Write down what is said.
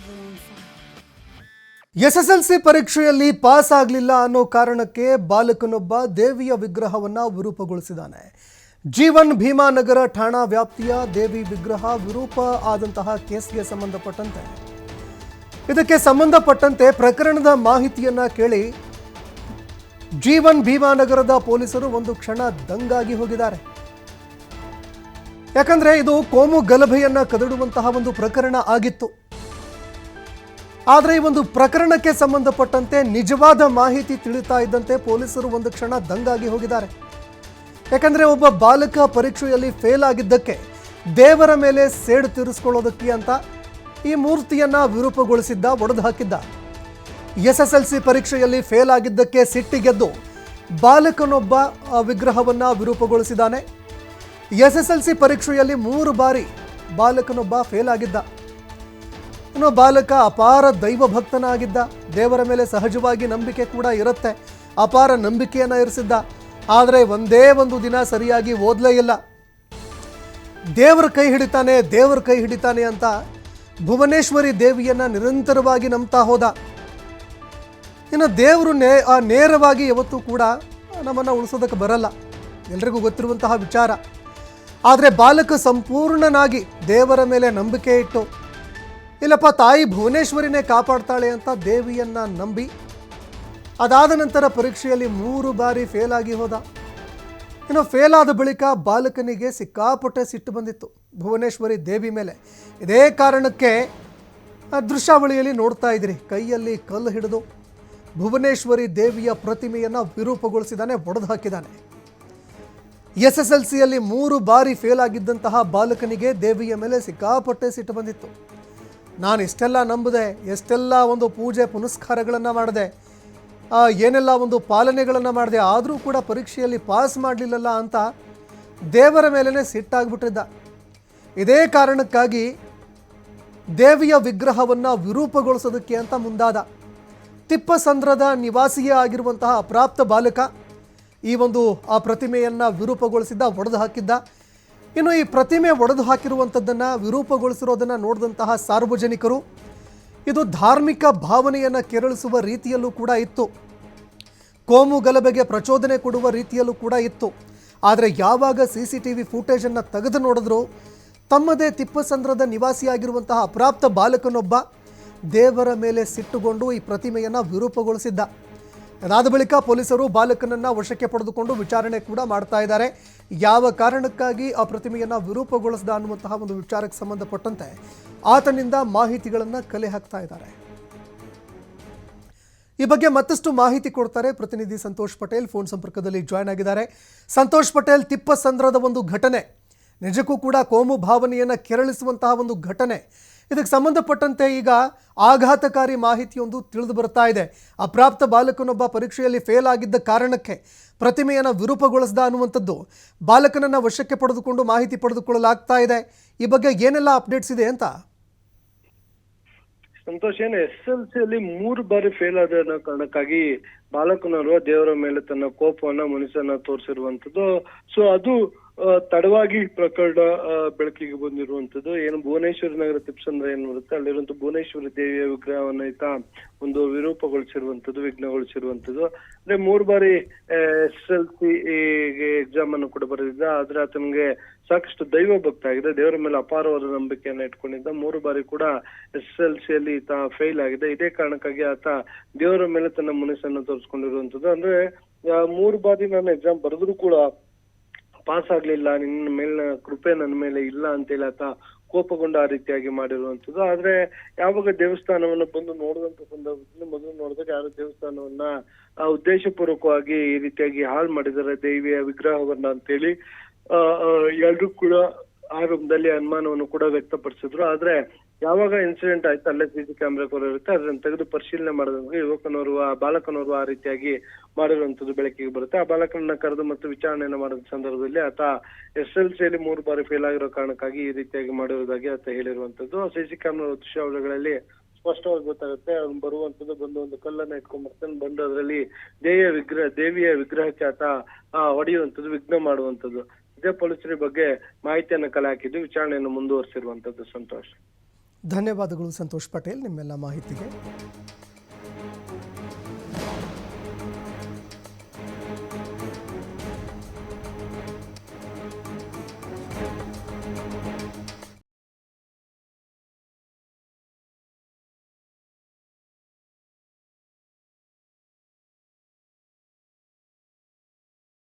everyone fine. SSLC ಪರೀಕ್ಷೆಯಲ್ಲಿ pass ಆಗಲಿಲ್ಲ ಅನ್ನೋ ಕಾರಣಕ್ಕೆ ಬಾಲಕನೊಬ್ಬ ದೇವಿಯ ವಿಗ್ರಹವನ್ನು ವಿರೂಪಗೊಳಿಸಿದ್ದಾನೆ. ಜೀವನ್ ಭೀಮಾನಗರ ಠಾಣಾ ವ್ಯಾಪ್ತಿಯ ದೇವಿ ವಿಗ್ರಹ ವಿರೂಪ ಆದಂತಹ ಕೇಸ್ಗೆ ಸಂಬಂಧಪಟ್ಟಂತೆ ಪ್ರಕರಣದ ಮಾಹಿತಿಯನ್ನ ಕೇಳಿ ಜೀವನ್ ಭೀಮಾನಗರದ ಪೊಲೀಸರು ಒಂದು ಕ್ಷಣ ದಂಗಾಗಿ ಹೋಗಿದ್ದಾರೆ. ಯಾಕಂದ್ರೆ ಇದು ಕೋಮು ಗಲಭೆಯನ್ನ ಕದಡುವಂತಹ ಒಂದು ಪ್ರಕರಣ ಆಗಿತ್ತು. ಆದರೆ ಈ ಒಂದು ಪ್ರಕರಣಕ್ಕೆ ಸಂಬಂಧಪಟ್ಟಂತೆ ನಿಜವಾದ ಮಾಹಿತಿ ತಿಳಿತಾ ಇದ್ದಂತೆ ಪೊಲೀಸರು ಒಂದು ಕ್ಷಣ ದಂಗಾಗಿ ಹೋಗಿದ್ದಾರೆ. ಯಾಕಂದ್ರೆ ಒಬ್ಬ ಬಾಲಕ ಪರೀಕ್ಷೆಯಲ್ಲಿ ಫೇಲ್ ಆಗಿದ್ದಕ್ಕೆ ದೇವರ ಮೇಲೆ ಸೇಡು ತೀರಿಸಿಕೊಳ್ಳೋದಕ್ಕೆ ಅಂತ ಈ ಮೂರ್ತಿಯನ್ನ ವಿರೂಪಗೊಳಿಸಿದ್ದ, ಒಡೆದು ಹಾಕಿದ್ದ. ಎಸ್ಎಸ್ಎಲ್ಸಿ ಪರೀಕ್ಷೆಯಲ್ಲಿ ಫೇಲ್ ಆಗಿದ್ದಕ್ಕೆ ಸಿಟ್ಟಿಗೆದ್ದು ಬಾಲಕನೊಬ್ಬ ವಿಗ್ರಹವನ್ನ ವಿರೂಪಗೊಳಿಸಿದ್ದಾನೆ. ಎಸ್ಎಸ್ಎಲ್ಸಿ ಪರೀಕ್ಷೆಯಲ್ಲಿ 3 ಬಾರಿ ಬಾಲಕನೊಬ್ಬ ಫೇಲ್ ಆಗಿದ್ದ. ಇನ್ನು ಬಾಲಕ ಅಪಾರ ದೈವ ಭಕ್ತನಾಗಿದ್ದ. ದೇವರ ಮೇಲೆ ಸಹಜವಾಗಿ ನಂಬಿಕೆ ಕೂಡ ಇರುತ್ತೆ. ಅಪಾರ ನಂಬಿಕೆಯನ್ನು ಇರಿಸಿದ್ದ. ಆದರೆ ಒಂದೇ ಒಂದು ದಿನ ಸರಿಯಾಗಿ ಓದಲೇ ಇಲ್ಲ. ದೇವರ ಕೈ ಹಿಡಿತಾನೆ ಅಂತ ಭುವನೇಶ್ವರಿ ದೇವಿಯನ್ನ ನಿರಂತರವಾಗಿ ನಂಬ್ತಾ ಹೋದ. ಇನ್ನು ದೇವರು ನೇರವಾಗಿ ಯಾವತ್ತೂ ಕೂಡ ನಮ್ಮನ್ನು ಉಳಿಸೋದಕ್ಕೆ ಬರಲ್ಲ, ಎಲ್ರಿಗೂ ಗೊತ್ತಿರುವಂತಹ ವಿಚಾರ. ಆದರೆ ಬಾಲಕ ಸಂಪೂರ್ಣನಾಗಿ ದೇವರ ಮೇಲೆ ನಂಬಿಕೆ ಇಟ್ಟು, ಇಲ್ಲಪ್ಪ ತಾಯಿ ಭುವನೇಶ್ವರಿನೇ ಕಾಪಾಡ್ತಾಳೆ ಅಂತ ದೇವಿಯನ್ನ ನಂಬಿ ಅದಾದ ನಂತರ ಪರೀಕ್ಷೆಯಲ್ಲಿ 3 ಬಾರಿ ಫೇಲ್ ಆಗಿ ಹೋದ. ಇನ್ನು ಫೇಲ್ ಆದ ಬಳಿಕ ಬಾಲಕನಿಗೆ ಸಿಕ್ಕಾಪಟ್ಟೆ ಸಿಟ್ಟು ಬಂದಿತ್ತು ಭುವನೇಶ್ವರಿ ದೇವಿ ಮೇಲೆ. ಇದೇ ಕಾರಣಕ್ಕೆ ದೃಶ್ಯಾವಳಿಯಲ್ಲಿ ನೋಡ್ತಾ ಇದ್ರಿ, ಕೈಯಲ್ಲಿ ಕಲ್ಲು ಹಿಡಿದು ಭುವನೇಶ್ವರಿ ದೇವಿಯ ಪ್ರತಿಮೆಯನ್ನು ವಿರೂಪಗೊಳಿಸಿದ್ದಾನೆ, ಒಡೆದು ಹಾಕಿದ್ದಾನೆ. ಎಸ್ಎಸ್ಎಲ್ಸಿಯಲ್ಲಿ 3 ಬಾರಿ ಫೇಲ್ ಆಗಿದ್ದಂತಹ ಬಾಲಕನಿಗೆ ದೇವಿಯ ಮೇಲೆ ಸಿಕ್ಕಾಪಟ್ಟೆ ಸಿಟ್ಟು ಬಂದಿತ್ತು. ನಾನು ಇಷ್ಟೆಲ್ಲ ನಂಬಿದೆ, ಎಷ್ಟೆಲ್ಲ ಒಂದು ಪೂಜೆ ಪುನಸ್ಕಾರಗಳನ್ನು ಮಾಡಿದೆ, ಏನೆಲ್ಲ ಒಂದು ಪಾಲನೆಗಳನ್ನು ಮಾಡಿದೆ, ಆದರೂ ಕೂಡ ಪರೀಕ್ಷೆಯಲ್ಲಿ ಪಾಸ್ ಮಾಡಲಿಲ್ಲಲ್ಲ ಅಂತ ದೇವರ ಮೇಲೇ ಸಿಟ್ಟಾಗ್ಬಿಟ್ಟಿದ್ದ. ಇದೇ ಕಾರಣಕ್ಕಾಗಿ ದೇವಿಯ ವಿಗ್ರಹವನ್ನು ವಿರೂಪಗೊಳಿಸೋದಕ್ಕೆ ಅಂತ ಮುಂದಾದ. ತಿಪ್ಪಸಂದ್ರದ ನಿವಾಸಿಯೇ ಆಗಿರುವಂತಹ ಅಪ್ರಾಪ್ತ ಬಾಲಕ ಈ ಒಂದು ಆ ಪ್ರತಿಮೆಯನ್ನು ವಿರೂಪಗೊಳಿಸಿದ್ದ, ಒಡೆದು ಹಾಕಿದ್ದ. ಇನ್ನು ಈ ಪ್ರತಿಮೆ ಒಡೆದು ಹಾಕಿರುವಂಥದ್ದನ್ನು, ವಿರೂಪಗೊಳಿಸಿರೋದನ್ನು ನೋಡಿದಂತಹ ಸಾರ್ವಜನಿಕರು ಇದು ಧಾರ್ಮಿಕ ಭಾವನೆಯನ್ನು ಕೆರಳಿಸುವ ರೀತಿಯಲ್ಲೂ ಕೂಡ ಇತ್ತು, ಕೋಮು ಗಲಭೆಗೆ ಪ್ರಚೋದನೆ ಕೊಡುವ ರೀತಿಯಲ್ಲೂ ಕೂಡ ಇತ್ತು. ಆದರೆ ಯಾವಾಗ CCTV ಫೂಟೇಜನ್ನು ತೆಗೆದು ನೋಡಿದ್ರು, ತಮ್ಮದೇ ತಿಪ್ಪಸಂದ್ರದ ನಿವಾಸಿಯಾಗಿರುವಂತಹ ಅಪ್ರಾಪ್ತ ಬಾಲಕನೊಬ್ಬ ದೇವರ ಮೇಲೆ ಸಿಟ್ಟುಗೊಂಡು ಈ ಪ್ರತಿಮೆಯನ್ನು ವಿರೂಪಗೊಳಿಸಿದ್ದ. ಅದಾದ ಬಳಿಕ ಪೊಲೀಸರು ಬಾಲಕನನ್ನು ವಶಕ್ಕೆ ಪಡೆದುಕೊಂಡು ವಿಚಾರಣೆ ಕೂಡ ಮಾಡ್ತಾ ಇದ್ದಾರೆ. ಯಾವ ಕಾರಣಕ್ಕಾಗಿ ಆ ಪ್ರತಿಮೆಯನ್ನು ವಿರೂಪಗೊಳಿಸಿದ ಅನ್ನುವಂತಹ ಒಂದು ವಿಚಾರಕ್ಕೆ ಸಂಬಂಧಪಟ್ಟಂತೆ ಆತನಿಂದ ಮಾಹಿತಿಗಳನ್ನು ಕಲೆ ಹಾಕ್ತಾ ಇದ್ದಾರೆ. ಈ ಬಗ್ಗೆ ಮತ್ತಷ್ಟು ಮಾಹಿತಿ ಕೊಡ್ತಾರೆ ಪ್ರತಿನಿಧಿ ಸಂತೋಷ್ ಪಟೇಲ್, ಫೋನ್ ಸಂಪರ್ಕದಲ್ಲಿ ಜಾಯ್ನ್ ಆಗಿದ್ದಾರೆ. ಸಂತೋಷ್ ಪಟೇಲ್, ತಿಪ್ಪಸಂದ್ರದ ಒಂದು ಘಟನೆ ನಿಜಕ್ಕೂ ಕೂಡ ಕೋಮು ಭಾವನೆಯನ್ನು ಕೆರಳಿಸುವಂತಹ ಒಂದು ಘಟನೆ. ಇದಕ್ಕೆ ಸಂಬಂಧಪಟ್ಟಂತೆ ಈಗ ಆಘಾತಕಾರಿ ಮಾಹಿತಿಯೊಂದು ತಿಳಿದು ಬರ್ತಾ ಇದೆ. ಅಪ್ರಾಪ್ತ ಬಾಲಕನೊಬ್ಬ ಪರೀಕ್ಷೆಯಲ್ಲಿ ಫೇಲ್ ಆಗಿದ್ದ ಕಾರಣಕ್ಕೆ ಪ್ರತಿಮೆಯನ್ನು ವಿರೂಪಗೊಳಿಸಿದ ಅನ್ನುವಂಥದ್ದು ಬಾಲಕನನ್ನು ವಶಕ್ಕೆ ಪಡೆದುಕೊಂಡು ಮಾಹಿತಿ ಪಡೆದುಕೊಳ್ಳಲಾಗ್ತಾ ಇದೆ. ಈ ಬಗ್ಗೆ ಏನೆಲ್ಲ ಅಪ್ಡೇಟ್ಸ್ ಇದೆ ಅಂತ? ಸಂತೋಷ್, ಏನು SSLCಯಲ್ಲಿ 3 ಬಾರಿ ಫೇಲ್ ಆದ ಕಾರಣಕ್ಕಾಗಿ ಬಾಲಕನವರು ದೇವರ ಮೇಲೆ ತನ್ನ ಕೋಪವನ್ನ ಮನಸ್ಸನ್ನ ತೋರಿಸಿರುವಂತದ್ದು. ಸೊ ಅದು ತಡವಾಗಿ ಪ್ರಕರಣ ಬೆಳಕಿಗೆ ಬಂದಿರುವಂತದ್ದು. ಏನು ಭುವನೇಶ್ವರಿ ನಗರ ತಿಪ್ಪಸಂದ್ರ ಏನ್ ಬರುತ್ತೆ, ಅಲ್ಲಿರುವಂತ ಭುವನೇಶ್ವರಿ ದೇವಿಯ ವಿಗ್ರಹವನ್ನ ಈತ ಒಂದು ವಿರೂಪಗೊಳಿಸಿರುವಂತದ್ದು, ವಿಘ್ನಗೊಳಿಸಿರುವಂತದ್ದು. ಅಂದ್ರೆ 3 ಬಾರಿ SSLC ಎಕ್ಸಾಮ್ ಅನ್ನು ಕೂಡ ಬರೆದಿದ್ದ. ಆದ್ರೆ ಆತನಿಗೆ ಸಾಕಷ್ಟು ದೈವ ಭಕ್ತ ಆಗಿದೆ, ದೇವರ ಮೇಲೆ ಅಪಾರವಾದ ನಂಬಿಕೆಯನ್ನ ಇಟ್ಕೊಂಡಿದ್ದ. 3 ಬಾರಿ ಕೂಡ SSLCಯಲ್ಲಿ ಈತ ಫೇಲ್ ಆಗಿದೆ. ಇದೇ ಕಾರಣಕ್ಕಾಗಿ ಆತ ದೇವರ ಮೇಲೆ ತನ್ನ ಮನಸ್ಸನ್ನು ತೋರಿಸ್ಕೊಂಡಿರುವಂತದ್ದು. ಅಂದ್ರೆ 3 ಬಾರಿ ನಾನು ಎಕ್ಸಾಮ್ ಬರೆದ್ರು ಕೂಡ ಪಾಸ್ ಆಗ್ಲಿಲ್ಲ, ನಿನ್ನ ಮೇಲಿನ ಕೃಪೆ ನನ್ನ ಮೇಲೆ ಇಲ್ಲ ಅಂತೇಳಿ ಆತ ಕೋಪಗೊಂಡ ಆ ರೀತಿಯಾಗಿ ಮಾಡಿರುವಂತದ್ದು. ಆದ್ರೆ ಯಾವಾಗ ದೇವಸ್ಥಾನವನ್ನ ಬಂದು ನೋಡಿದಂತ ಸಂದರ್ಭದಲ್ಲಿ ಮೊದಲು ನೋಡಿದಾಗ ಯಾರು ದೇವಸ್ಥಾನವನ್ನ ಉದ್ದೇಶಪೂರ್ವಕವಾಗಿ ಈ ರೀತಿಯಾಗಿ ಹಾಳು ಮಾಡಿದ್ದಾರೆ ದೇವಿಯ ವಿಗ್ರಹವನ್ನ ಅಂತೇಳಿ ಎಲ್ರು ಕೂಡ ಆರಂಭದಲ್ಲಿ ಅನುಮಾನವನ್ನು ಕೂಡ ವ್ಯಕ್ತಪಡಿಸಿದ್ರು. ಆದ್ರೆ ಯಾವಾಗ ಇನ್ಸಿಡೆಂಟ್ ಆಯ್ತು, ಅಲ್ಲೇ CC ಕ್ಯಾಮೆರಾ ಕೂಡ ಇರುತ್ತೆ, ಅದನ್ನ ತೆಗೆದು ಪರಿಶೀಲನೆ ಮಾಡಿದಾಗ ಬಾಲಕನವರು ಆ ರೀತಿಯಾಗಿ ಮಾಡಿರುವಂತದ್ದು ಬೆಳಕಿಗೆ ಬರುತ್ತೆ. ಆ ಬಾಲಕನನ್ನ ಕರೆದು ಮತ್ತು ವಿಚಾರಣೆಯನ್ನು ಮಾಡಿದ ಸಂದರ್ಭದಲ್ಲಿ ಆತ SSLCಯಲ್ಲಿ 3 ಬಾರಿ ಫೇಲ್ ಆಗಿರೋ ಕಾರಣಕ್ಕಾಗಿ ಈ ರೀತಿಯಾಗಿ ಮಾಡಿರುವುದಾಗಿ ಆತ ಹೇಳಿರುವಂತದ್ದು. CC ಕ್ಯಾಮೆರಾ ದೃಶ್ಯಾವಳಿಗಳಲ್ಲಿ ಸ್ಪಷ್ಟವಾಗಿ ಗೊತ್ತಾಗುತ್ತೆ. ಅವ್ನು ಬರುವಂತದ್ದು, ಬಂದು ಒಂದು ಕಲ್ಲನ್ನ ಇಟ್ಕೊಂಡ್ ಬರ್ತಾನೆ, ಬಂದು ಅದರಲ್ಲಿ ದೇವಿಯ ವಿಗ್ರಹಕ್ಕೆ ಆತ ಹೊಡೆಯುವಂತದ್ದು, ವಿಘ್ನ ಮಾಡುವಂತದ್ದು. ಇದೇ ಪೊಲೀಸರ ಬಗ್ಗೆ ಮಾಹಿತಿಯನ್ನು ಕಲೆ ಹಾಕಿದ್ದು ವಿಚಾರಣೆಯನ್ನು ಮುಂದುವರಿಸಿರುವಂತದ್ದು. ಸಂತೋಷ್. ಧನ್ಯವಾದಗಳು ಸಂತೋಷ್ ಪಟೇಲ್ ನಿಮ್ಮೆಲ್ಲ ಮಾಹಿತಿಗೆ.